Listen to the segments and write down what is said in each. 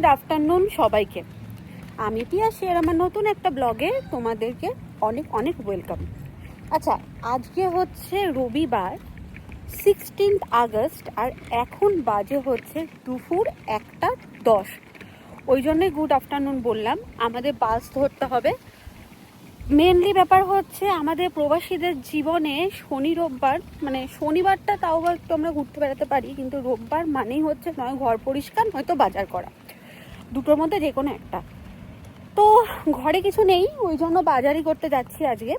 Good afternoon সবাইকে। আমি পিয়াসী আর আমার নতুন একটা ব্লগে তোমাদেরকে অনেক অনেক ওয়েলকাম। আচ্ছা, আজকে হচ্ছে রবিবার 16 আগস্ট আর এখন বাজে হচ্ছে দুপুর 1:10। ওই জন্যই গুড আফটারনুন বললাম। আমাদের বাস ধরতে হবে। মেনলি ব্যাপার হচ্ছে আমাদের প্রবাসীদের জীবনে শনি রোববার, মানে শনিবারটা তাও একটু আমরা ঘুরতে বেড়াতে পারি, কিন্তু রোববার মানেই হচ্ছে নয় ঘর পরিষ্কার নয়তো বাজার করা, দুটোর মধ্যে যে কোনো একটা। তো ঘরে কিছু নেই, ওই জন্য বাজারই করতে যাচ্ছি। আজকে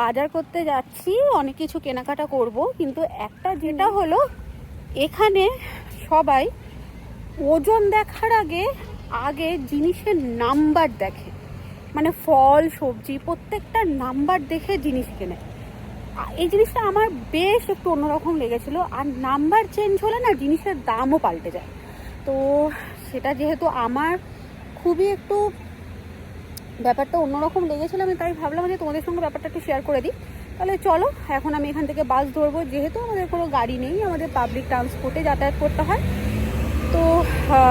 বাজার করতে যাচ্ছি, অনেক কিছু কেনাকাটা করব, কিন্তু একটা যেটা হলো এখানে সবাই ওজন দেখার আগে আগে জিনিসের নাম্বার দেখে, মানে ফল সবজি প্রত্যেকটা নাম্বার দেখে জিনিস কেনে। এই জিনিসটা আমার বেশ একটু অন্যরকম লেগেছিলো। আর নাম্বার চেঞ্জ হলে না জিনিসের দামও পাল্টে যায়। তো সেটা যেহেতু আমার খুবই একটু ব্যাপারটা অন্যরকম লেগেছিলো, আমি তাই ভাবলাম যে তোমাদের সঙ্গে ব্যাপারটা একটু শেয়ার করে দিই। তাহলে চলো, এখন আমি এখান থেকে বাস ধরবো, যেহেতু আমাদের কোনো গাড়ি নেই, আমাদের পাবলিক ট্রান্সপোর্টে যাতায়াত করতে হয়। তো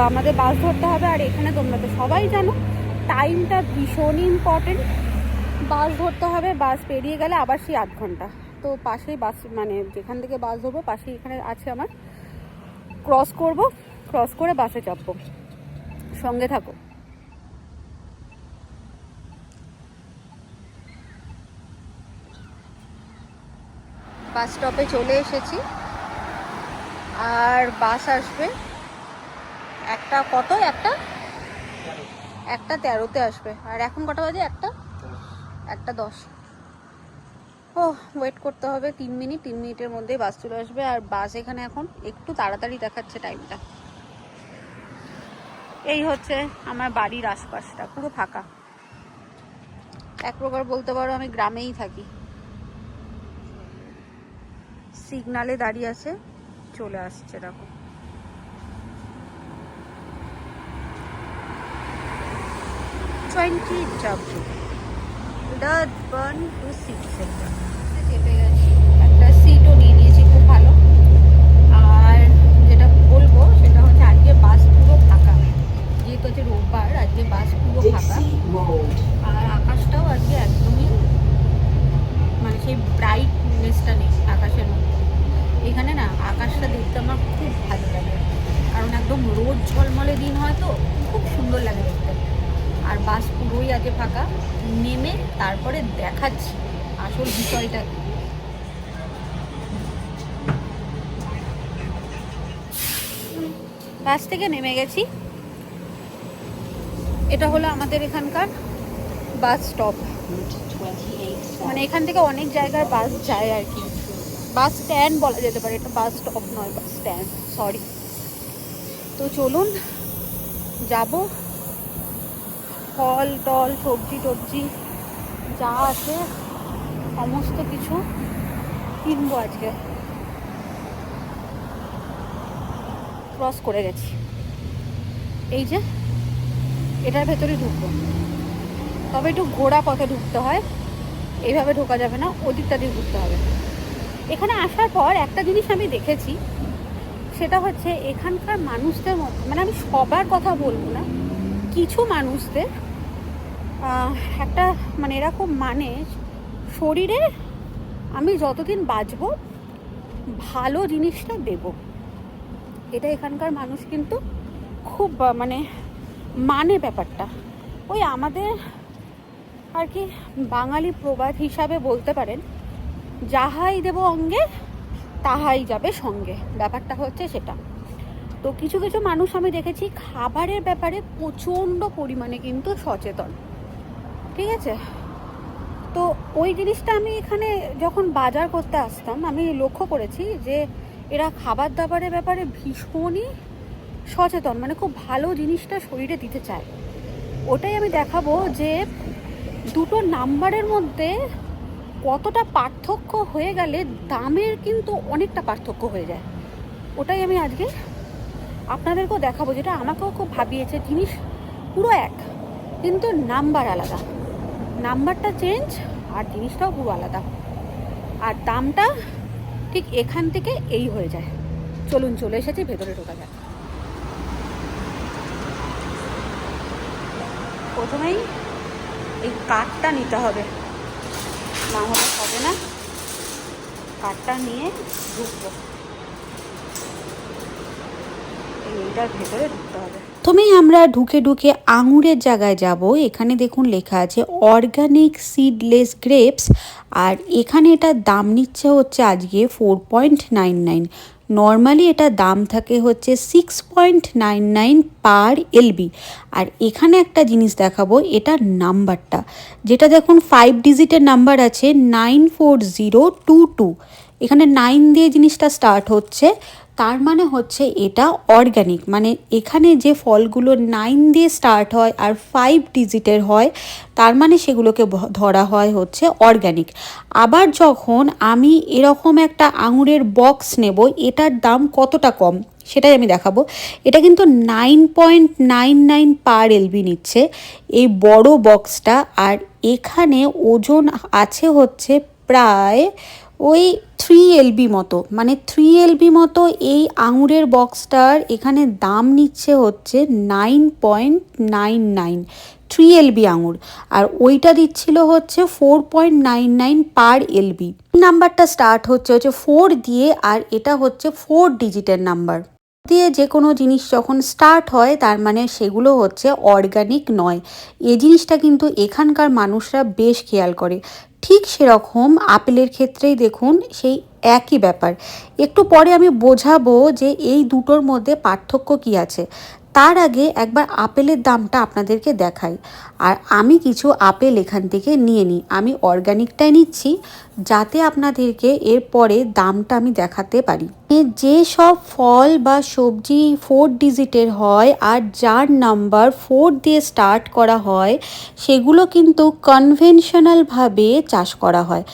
আমাদের বাস ধরতে হবে। আর এখানে তোমরা তো সবাই জানো টাইমটা ভীষণই ইম্পর্টেন্ট। বাস ধরতে হবে, বাস পেরিয়ে গেলে আবার সেই 8 ঘন্টা। তো পাশেই বাস, মানে যেখান থেকে বাস ধরবো পাশেই এখানে আছে আমার, ক্রস করব, ক্রস করে বাসে চাপবো। সঙ্গে থাকো। বাস স্টপে চলে এসেছি আর বাস আসবে একটা কত, একটা 13-তে আসবে। আর এখন কটা বাজে? 1:10। ও ওয়েট করতে হবে 3 মিনিট, 3 মিনিটের মধ্যেই বাস চলে আসবে। আর বাস এখানে এখন একটু তাড়াতাড়ি দেখাচ্ছে টাইমটা। এই হচ্ছে আমার বাড়ির আশপাশটা, পুরো ফাঁকা। এক প্রকার বলতে পারো আমি গ্রামেই থাকি। সিগনালে দাঁড়িয়ে আছে, চলে আসছে, দেখো। চেপে গেছি, একটা সিটও নিয়ে নিয়েছি, খুব ভালো। আর যেটা বলবো সেটা হচ্ছে আজকে বাস পুরো ফাঁকা, যেহেতু হচ্ছে রোববার, আজকে বাস পুরো ফাঁকা। আর আকাশটাও আজকে একদমই, মানে সেই ব্রাইটনেসটা নেই আকাশের মধ্যে। এখানে না আকাশটা দেখতে আমার খুব ভালো লাগে, কারণ একদম রোদ ঝলমলে দিন হয় তো খুব সুন্দর লাগে দেখতে। আর বাস পুরোই আগে ফাঁকা। নেমে তারপরে দেখাচ্ছি আসল বিষয়টা কি। বাস থেকে নেমে গেছি। এটা হলো আমাদের এখানকার বাস স্টপ, মানে এখান থেকে অনেক জায়গার বাস যায় আর কি। বাস স্ট্যান্ড বলা যেতে পারে, এটা বাস স্টপ নয়, বাস স্ট্যান্ড, সরি। তো চলুন যাব, ফল টল সবজি টবজি যা আছে সমস্ত কিছু কিনবো আজকে। ক্রস করে গেছি, এই যে এটার ভেতরে ঢুকবো, তবে একটু ঘোড়া পথে ঢুকতে হয়, এইভাবে ঢোকা যাবে না, ওদিকটা দিয়ে ঢুকতে হবে। এখানে আসার পর একটা জিনিস আমি দেখেছি, সেটা হচ্ছে এখানকার মানুষদের মধ্যে, মানে আমি সবার কথা বলবো না, কিছু মানুষদের একটা মানে এরকম, মানে শরীরে আমি যতদিন বাঁচবো ভালো জিনিসটা দেব, এটা এখানকার মানুষ কিন্তু খুব মানে ব্যাপারটা। ওই আমাদের আর কি বাঙালি প্রবাদ হিসাবে বলতে পারেন, যাহাই দেব অঙ্গে তাহাই যাবে সঙ্গে, ব্যাপারটা হচ্ছে সেটা। তো কিছু কিছু মানুষ আমি দেখেছি খাবারের ব্যাপারে প্রচণ্ড পরিমাণে কিন্তু সচেতন, ঠিক আছে। তো ওই জিনিসটা আমি এখানে যখন বাজার করতে আসতাম আমি লক্ষ্য করেছি যে এরা খাবার দাবারের ব্যাপারে ভীষণই সচেতন, মানে খুব ভালো জিনিসটা শরীরে দিতে চায়। ওটাই আমি দেখাবো যে দুটো নাম্বারের মধ্যে কতটা পার্থক্য হয়ে গেলে দামের কিন্তু অনেকটা পার্থক্য হয়ে যায়। ওটাই আমি আজকে আপনাদেরকেও দেখাবো, যেটা আমাকেও খুব ভাবিয়েছে। জিনিস পুরো এক, কিন্তু নাম্বার আলাদা, নাম্বারটা চেঞ্জ আর জিনিসটাও পুরো আলাদা, আর দামটা ঠিক এখান থেকে এই হয়ে যায়। চলুন, চলে এসেছি, ভেতরে ঢোকা যায়। প্রথমেই এই কাঠটা নিতে হবে, না হলে হবে না। কাঠটা নিয়ে ঢুকবো, এইটার ভেতরে ঢুকতে হবে। প্রথমেই আমরা ঢুকে ঢুকে আঙুরের জায়গায় যাব। এখানে দেখুন লেখা আছে অর্গানিক সিডলেস গ্রেপস, আর এখানে এটার দাম নিচ্ছে হচ্ছে আজকে 4.99। নর্মালি এটা দাম থাকে হচ্ছে 6.99 পার এলবি। আর এখানে একটা জিনিস দেখাবো, এটার নাম্বারটা, যেটা দেখুন 5 ডিজিটের নাম্বার আছে 94022। এখানে 9 দিয়ে জিনিসটা স্টার্ট হচ্ছে, তার মানে হচ্ছে এটা অর্গ্যানিক। মানে এখানে যে ফলগুলো 9 দিয়ে স্টার্ট হয় আর 5 ডিজিটের হয়, তার মানে সেগুলোকে ধরা হয় হচ্ছে অর্গ্যানিক। আবার যখন আমি এরকম একটা আঙুরের বক্স নেব, এটার দাম কতটা কম সেটাই আমি দেখাবো। এটা কিন্তু 9.99 পার এলবি নিচ্ছে এই বড় বক্সটা। আর এখানে ওজন আছে হচ্ছে প্রায় ওই 3 এলবি মতো, মানে 3 এলবি মতো এই আঙুরের বক্সটার এখানে দাম নিচ্ছে হচ্ছে 9.99, 3 এলবি আঙুর। আর ওইটা দিচ্ছিল হচ্ছে 4.99 পার এলবি। নাম্বারটা স্টার্ট হচ্ছে 4 দিয়ে, আর এটা হচ্ছে 4 ডিজিটের নাম্বার দিয়ে যে কোনো জিনিস যখন স্টার্ট হয় তার মানে সেগুলো হচ্ছে অর্গানিক নয়। এই জিনিসটা কিন্তু এখানকার মানুষরা বেশ খেয়াল করে। ঠিক সেরকম আপেলের ক্ষেত্রেই দেখুন সেই একই ব্যাপার। একটু পরে আমি বোঝাবো যে এই দুটোর মধ্যে পার্থক্য কী আছে। তার আগে একবার আপেলের দামটা আপনাদেরকে দেখাই। আর আমি কিছু আপেল এখান থেকে নিয়ে নিই, আমি অর্গানিকটাই নিচ্ছি যাতে আপনাদেরকে এরপরে দামটা আমি দেখাতে পারি। যে সব ফল বা সবজি 4 ডিজিটের হয় আর যার নাম্বার 4 দিয়ে স্টার্ট করা হয়, সেগুলো কিন্তু কনভেনশনালভাবে চাষ করা হয়।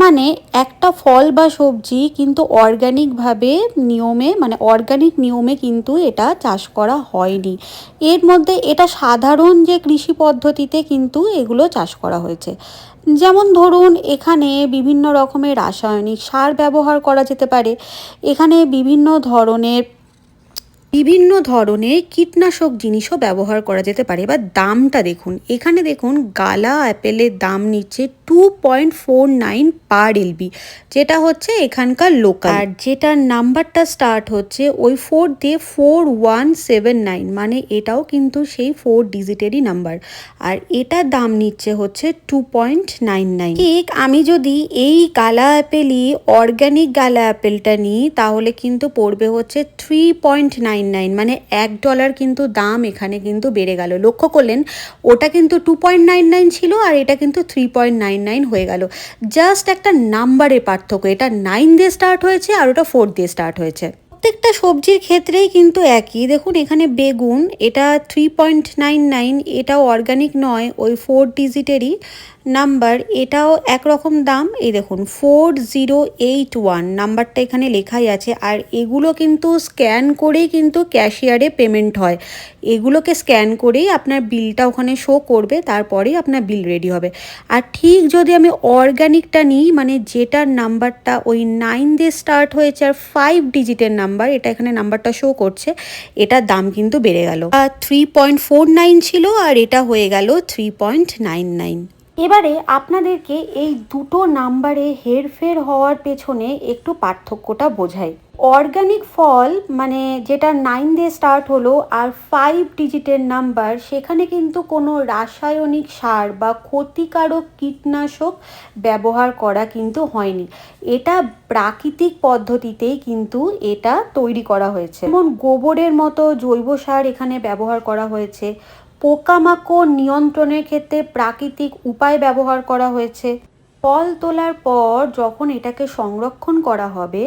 মানে একটা ফল বা সবজি কিন্তু অর্গানিকভাবে নিয়মে, মানে অর্গানিক নিয়মে কিন্তু এটা চাষ করা হয়নি। এর মধ্যে এটা সাধারণ যে কৃষি পদ্ধতিতে কিন্তু এগুলো চাষ করা হয়েছে। যেমন ধরুন এখানে বিভিন্ন রকমের রাসায়নিক সার ব্যবহার করা যেতে পারে, এখানে বিভিন্ন ধরনের কীটনাশক জিনিসও ব্যবহার করা যেতে পারে। এবার দামটা দেখুন, এখানে দেখুন গালা অ্যাপেলের দাম নিচ্ছে 2.49 পার এলবি, যেটা হচ্ছে এখানকার লোকাল। আর যেটার নাম্বারটা স্টার্ট হচ্ছে ওই 4 দিয়ে 4179, মানে এটাও কিন্তু সেই 4 ডিজিটেরই নাম্বার। আর এটার দাম নিচ্ছে হচ্ছে 2.99। ঠিক আমি যদি এই গালা অ্যাপেলই অর্গ্যানিক গালা অ্যাপেলটা নিই তাহলে কিন্তু পড়বে হচ্ছে 3.99, মানে $1 কিন্তু দাম এখানে কিন্তু বেড়ে গেল। লক্ষ্য করলেন, ওটা কিন্তু 2.99 ছিল আর এটা কিন্তু 3.99 হয়ে গেল। জাস্ট একটা নাম্বারের পার্থক্য, এটা 9 দিয়ে স্টার্ট হয়েছে আর ওটা 4 দিয়ে স্টার্ট হয়েছে। প্রত্যেকটা সবজির ক্ষেত্রেই কিন্তু একই। দেখুন এখানে বেগুন, এটা 3.99, এটাও অর্গানিক নয়, ওই 4 ডিজিটেরই নাম্বার, এটাও একরকম দাম। এই দেখুন 4081 নাম্বারটা এখানে লেখাই আছে। আর এগুলো কিন্তু স্ক্যান করেই কিন্তু ক্যাশিয়ারে পেমেন্ট হয়, এগুলোকে স্ক্যান করেই আপনার বিলটা ওখানে শো করবে, তারপরেই আপনার বিল রেডি হবে। আর ঠিক যদি আমি অর্গানিকটা নিই, মানে যেটার নাম্বারটা ওই 9 দিয়ে স্টার্ট হয়েছে আর 5 ডিজিটের নাম্বার, এটা এখানে নাম্বারটা শো করছে, এটার দাম কিন্তু বেড়ে গেল। 3.49 ছিল আর এটা হয়ে গেল 3.99। এবারে আপনাদেরকে এই দুটো নাম্বারে হেরফের হওয়ার পেছনে একটু পার্থক্যটা বোঝাই। অর্গানিক ফল মানে যেটা 9 দিয়ে স্টার্ট হলো আর 5 ডিজিটের নাম্বার, সেখানে কিন্তু কোনো রাসায়নিক সার বা ক্ষতিকারক কীটনাশক ব্যবহার করা কিন্তু হয়নি। এটা প্রাকৃতিক পদ্ধতিতেই কিন্তু এটা তৈরি করা হয়েছে। যেমন গোবরের মতো জৈব সার এখানে ব্যবহার করা হয়েছে, পোকামাকড় নিয়ন্ত্রণের ক্ষেত্রে প্রাকৃতিক উপায় ব্যবহার করা হয়েছে। ফল তোলার পর যখন এটাকে সংরক্ষণ করা হবে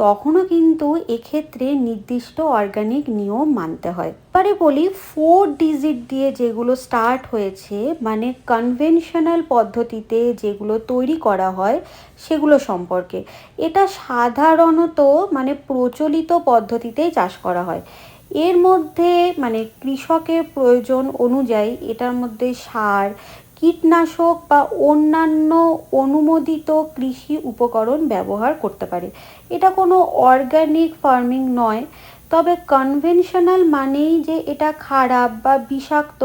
তখনও কিন্তু এক্ষেত্রে নির্দিষ্ট অর্গানিক নিয়ম মানতে হয়। এবারে বলি 4 ডিজিট দিয়ে যেগুলো স্টার্ট হয়েছে, মানে কনভেনশনাল পদ্ধতিতে যেগুলো তৈরি করা হয় সেগুলো সম্পর্কে। এটা সাধারণত মানে প্রচলিত পদ্ধতিতেই চাষ করা হয়। এর মধ্যে মানে কৃষকের প্রয়োজন অনুযায়ী এটার মধ্যে সার, কীটনাশক বা অন্যান্য অনুমোদিত কৃষি উপকরণ ব্যবহার করতে পারে। এটা কোনো অর্গানিক ফার্মিং নয়, তবে কনভেনশনাল মানেই যে এটা খারাপ বা বিষাক্ত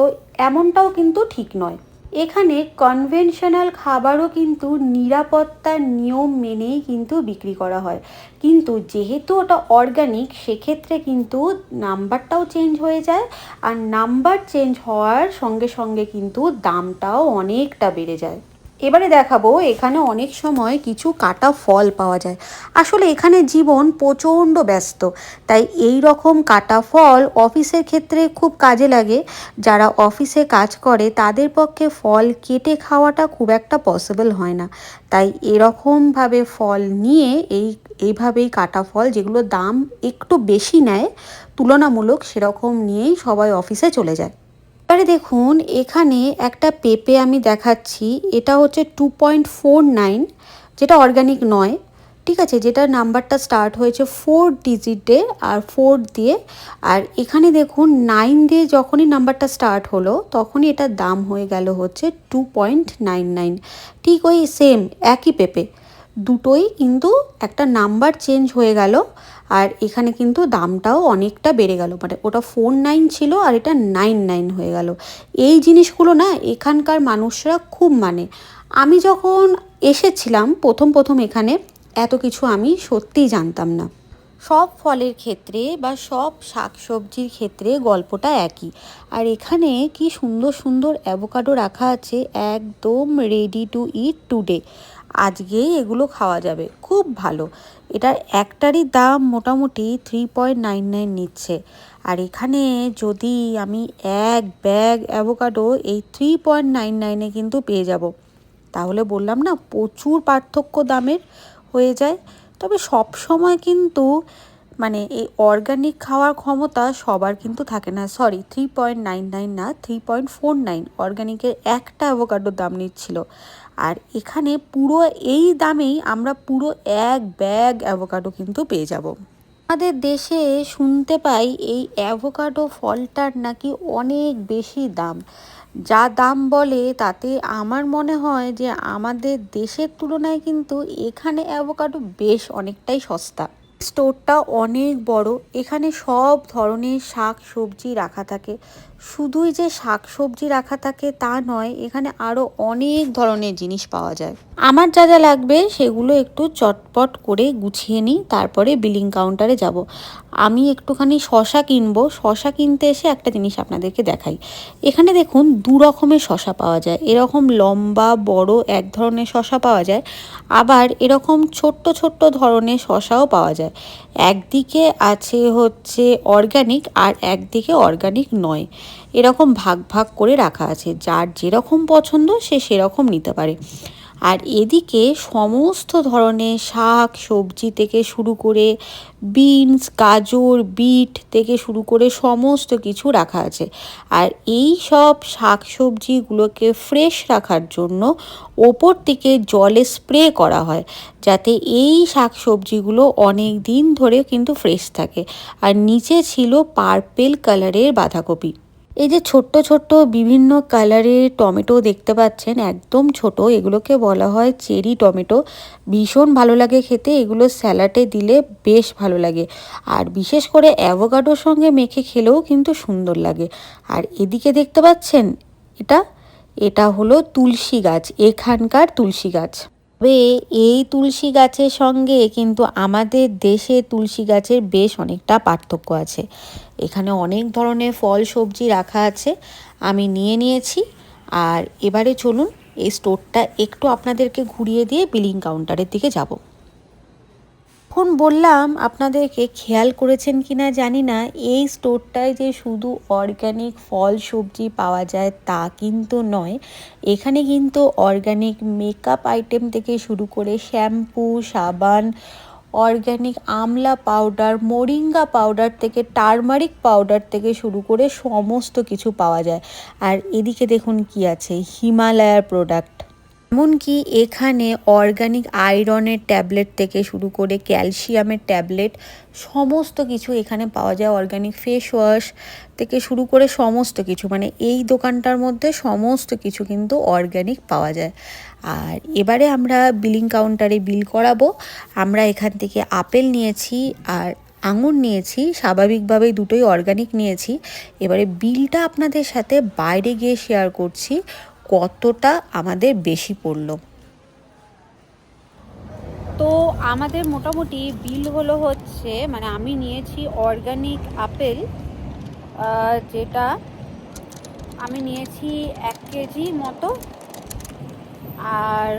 এমনটাও কিন্তু ঠিক নয়। এখানে কনভেনশনাল খাবারও কিন্তু নিরাপত্তার নিয়ম মেনেই কিন্তু বিক্রি করা হয়, কিন্তু যেহেতু ওটা অর্গানিক সেক্ষেত্রে কিন্তু নাম্বারটাও চেঞ্জ হয়ে যায়, আর নাম্বার চেঞ্জ হওয়ার সঙ্গে সঙ্গে কিন্তু দামটাও অনেকটা বেড়ে যায়। এবারে দেখাবো এখানে অনেক সময় কিছু কাটা ফল পাওয়া যায়। আসলে এখানে জীবন প্রচণ্ড ব্যস্ত, তাই এই রকম কাটা ফল অফিসের ক্ষেত্রে খুব কাজে লাগে। যারা অফিসে কাজ করে তাদের পক্ষে ফল কেটে খাওয়াটা খুব একটা পসিবল হয় না, তাই এরকমভাবে ফল নিয়ে এইভাবেই কাটা ফল, যেগুলো দাম একটু বেশি নেয় তুলনামূলক, সেরকম নিয়েই সবাই অফিসে চলে যায়। এবারে দেখুন এখানে একটা পেঁপে আমি দেখাচ্ছি, এটা হচ্ছে 2.49, যেটা অর্গানিক নয়, ঠিক আছে, যেটার নাম্বারটা স্টার্ট হয়েছে 4 ডিজিটে আর 4 দিয়ে। আর এখানে দেখুন 9 দিয়ে যখনই নাম্বারটা স্টার্ট হলো তখনই এটার দাম হয়ে গেল হচ্ছে 2.99। ঠিক ওই সেম একই পেঁপে, দুটোই কিন্তু একটা নাম্বার চেঞ্জ হয়ে গেল, আর এখানে কিন্তু দামটাও অনেকটা বেড়ে গেল, মানে ওটা 49 ছিল আর এটা 99 হয়ে গেল। এই জিনিসগুলো না এখানকার মানুষরা খুব মানে। আমি যখন এসেছিলাম প্রথম এখানে, এত কিছু আমি সত্যিই জানতাম না। সব ফলের ক্ষেত্রে বা সব শাকসবজির ক্ষেত্রে গল্পটা একই। আর এখানে কি সুন্দর সুন্দর অ্যাভোকাডো রাখা আছে, একদম রেডি টু ইট টুডে, আজকেই এগুলো খাওয়া যাবে, খুব ভালো। এটার একটারই দাম মোটামুটি 3.99 নিচ্ছে। আর এখানে যদি আমি এক ব্যাগ অ্যাভোকাডো এই 3.99 কিন্তু পেয়ে যাব, তাহলে বললাম না প্রচুর পার্থক্য দামের হয়ে যায়। তবে সব সময় কিন্তু মানে এই অর্গানিক খাওয়ার ক্ষমতা সবার কিন্তু থাকে না। সরি, 3.99 না, 3.49 অর্গানিকের একটা অ্যাভোকাডোর দাম নিচ্ছিল। আর এখানে পুরো এই দামেই আমরা পুরো এক ব্যাগ অ্যাভোকাডো কিন্তু পেয়ে যাব। আমাদের দেশে শুনতে পাই এই অ্যাভোকাডো ফলটার নাকি অনেক বেশি দাম। যা দাম বলে তাতে আমার মনে হয় যে আমাদের দেশের তুলনায় কিন্তু এখানে অ্যাভোকাডো বেশ অনেকটাই সস্তা। স্টোরটা অনেক বড়, এখানে সব ধরনের শাক সবজি রাখা থাকে। শুধুই যে শাক সবজি রাখা থাকে তা নয়, এখানে আরও অনেক ধরনের জিনিস পাওয়া যায়। আমার যা যা লাগবে সেগুলো একটু চটপট করে গুছিয়ে নিই, তারপরে বিলিং কাউন্টারে যাব। আমি একটুখানি শশা কিনবো। শশা কিনতে এসে একটা জিনিস আপনাদেরকে দেখাই। এখানে দেখুন দু রকমের শশা পাওয়া যায়, এরকম লম্বা বড় এক ধরনের শশা পাওয়া যায়, আবার এরকম ছোট্ট ছোট্ট ধরনের শশাও পাওয়া যায়। একদিকে আছে হচ্ছে অর্গানিক আর একদিকে অর্গানিক নয়, এরকম ভাগ ভাগ করে রাখা আছে, যার যেরকম পছন্দ সে সেরকম নিতে পারে। আর এদিকে সমস্ত ধরনের শাক সবজি থেকে শুরু করে বিনস গাজর বিট থেকে শুরু করে সমস্ত কিছু রাখা আছে। আর এই সব শাক সবজিগুলোকে ফ্রেশ রাখার জন্য ওপর থেকে জলে স্প্রে করা হয়, যাতে এই শাক সবজিগুলো অনেক দিন ধরে কিন্তু ফ্রেশ থাকে। আর নিচে ছিল পার্পেল কালারের বাঁধাকপি। এই যে ছোট্ট ছোট্ট বিভিন্ন কালারের টমেটো দেখতে পাচ্ছেন, একদম ছোট, এগুলোকে বলা হয় চেরি টমেটো। ভীষণ ভালো লাগে খেতে, এগুলো স্যালাডে দিলে বেশ ভালো লাগে, আর বিশেষ করে অ্যাভোকাডোর সঙ্গে মেখে খেলেও কিন্তু সুন্দর লাগে। আর এদিকে দেখতে পাচ্ছেন এটা এটা হলো তুলসী গাছ, এখানকার তুলসী গাছ। তবে এই তুলসী গাছের সঙ্গে কিন্তু আমাদের দেশে তুলসী গাছের বেশ অনেকটা পার্থক্য আছে। এখানে অনেক ধরনের ফল সবজি রাখা আছে, আমি নিয়ে নিয়েছি। আর এবারে চলুন এই স্টোরটা একটু আপনাদেরকে ঘুরিয়ে দিয়ে বিলিং কাউন্টারের দিকে যাব। এখন বললাম আপনাদেরকে, খেয়াল করেছেন কিনা জানি না, এই স্টোরটায় যে শুধু অর্গানিক ফল সবজি পাওয়া যায় তা কিন্তু নয়। এখানে কিন্তু অর্গানিক মেকআপ আইটেম থেকে শুরু করে শ্যাম্পু সাবান, অর্গানিক আমলা পাউডার মোরিঙ্গা পাউডার থেকে টারমারিক পাউডার থেকে শুরু করে সমস্ত কিছু পাওয়া যায়। আর এদিকে দেখুন কি আছে, হিমালয়ার প্রোডাক্ট। এমনকি এখানে অর্গানিক আয়রনের ট্যাবলেট থেকে শুরু করে ক্যালসিয়ামের ট্যাবলেট সমস্ত কিছু এখানে পাওয়া যায়। অর্গানিক ফেস ওয়াশ থেকে শুরু করে সমস্ত কিছু, মানে এই দোকানটার মধ্যে সমস্ত কিছু কিন্তু অর্গানিক পাওয়া যায়। আর এবারে আমরা বিলিং কাউন্টারে বিল করাবো। আমরা এখান থেকে আপেল নিয়েছি, আর আঙুর নিয়েছি, স্বাভাবিকভাবেই দুটোই অর্গানিক নিয়েছি। এবারে বিলটা আপনাদের সাথে বাইরে গিয়ে শেয়ার করছি কতটা আমাদের বেশি পড়লো। তো আমাদের মোটামুটি বিল হলো হচ্ছে, মানে আমি নিয়েছি অর্গানিক আপেল, যেটা আমি নিয়েছি 1 কেজি মতো, আর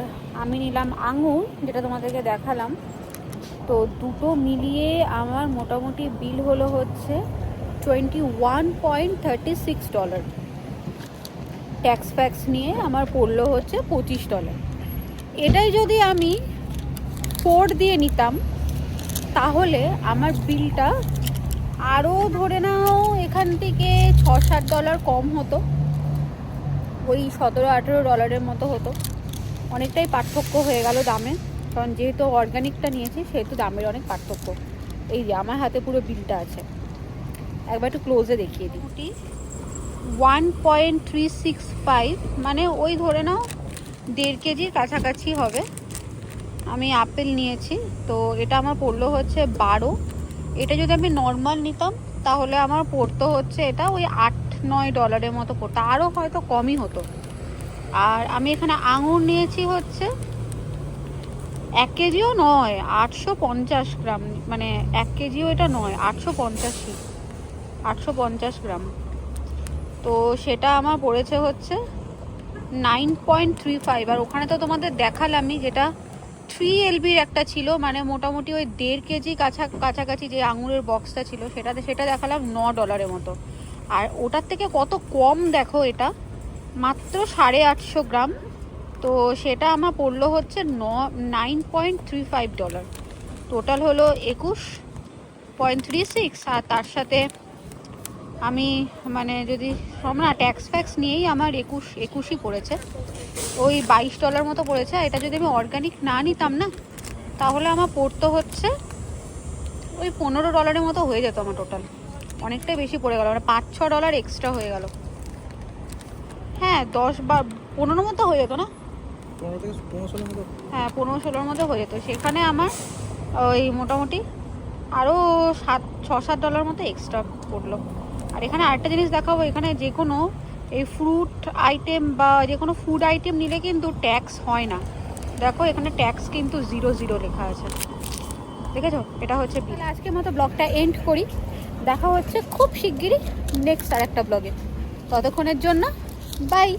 আমি নিলাম আঙুর যেটা তোমাদেরকে দেখালাম। তো দুটো মিলিয়ে আমার মোটামুটি বিল হলো হচ্ছে $21.36। ট্যাক্স ফ্যাক্স নিয়ে আমার পড়লো হচ্ছে $25। এটাই যদি আমি 4 দিয়ে নিতাম তাহলে আমার বিলটা আরও ধরে নাও এখান থেকে $6-7 কম হতো, ওই $17-18 মতো হতো। অনেকটাই পার্থক্য হয়ে গেল দামে, কারণ যেহেতু অর্গানিকটা নিয়েছি সেহেতু দামের অনেক পার্থক্য। এই যে আমার হাতে পুরো বিলটা আছে, একবার একটু ক্লোজে দেখিয়ে দিই। 1.365, মানে ওই ধরে নাও 1.5 কেজির কাছাকাছি হবে। আমি আপেল নিয়েছি, তো এটা আমার পড়লো হচ্ছে 12। এটা যদি আমি নর্মাল নিতাম তাহলে আমার পড়তো হচ্ছে এটা ওই $8-9 মতো পড়তো, আরও হয়তো কমই হতো। আর আমি এখানে আঙুর নিয়েছি হচ্ছে 1 কেজিও নয়, 850 গ্রাম, মানে 1 কেজিও এটা নয়, 850 গ্রাম। তো সেটা আমার পড়েছে হচ্ছে 9.35। আর ওখানে তো তোমাদের দেখালামই, যেটা 3 LBর একটা ছিল, মানে মোটামুটি ওই 1.5 কেজি কাছাকাছি যে আঙুরের বক্সটা ছিল সেটা দেখালাম $9 মতো। আর ওটার থেকে কত কম দেখো, এটা মাত্র 850 গ্রাম। তো সেটা আমার পড়লো হচ্ছে $9.35। টোটাল হলো 21.36। আর তার সাথে আমি মানে যদি না ট্যাক্স ফ্যাক্স নিয়েই আমার 21ই পড়েছে, ওই $22 মতো পড়েছে। এটা যদি আমি অর্গানিক না নিতাম না তাহলে আমার পড়তো হচ্ছে ওই $15 মতো হয়ে যেত আমার টোটাল। অনেকটাই বেশি পড়ে গেল, মানে $5-6 এক্সট্রা হয়ে গেল। হ্যাঁ 10 বা 15 মতো হয়ে যেত না, 15-16 মতো। হ্যাঁ 15-16 মতো হয়ে যেত। সেখানে আমার ওই মোটামুটি আরও $6-7 মতো এক্সট্রা পড়লো। আর এখানে আরেকটা জিনিস দেখাবো, এখানে যে কোনো এই ফ্রুট আইটেম বা যে কোনো ফুড আইটেম নিলে কিন্তু ট্যাক্স হয় না। দেখো এখানে ট্যাক্স কিন্তু 0 লেখা আছে, দেখেছো? এটা হচ্ছে বিল। আজকের মতো ব্লগটা এন্ড করি, দেখা হচ্ছে খুব শিগগিরই নেক্সট আর একটা ব্লগে। ততক্ষণের জন্য বাই।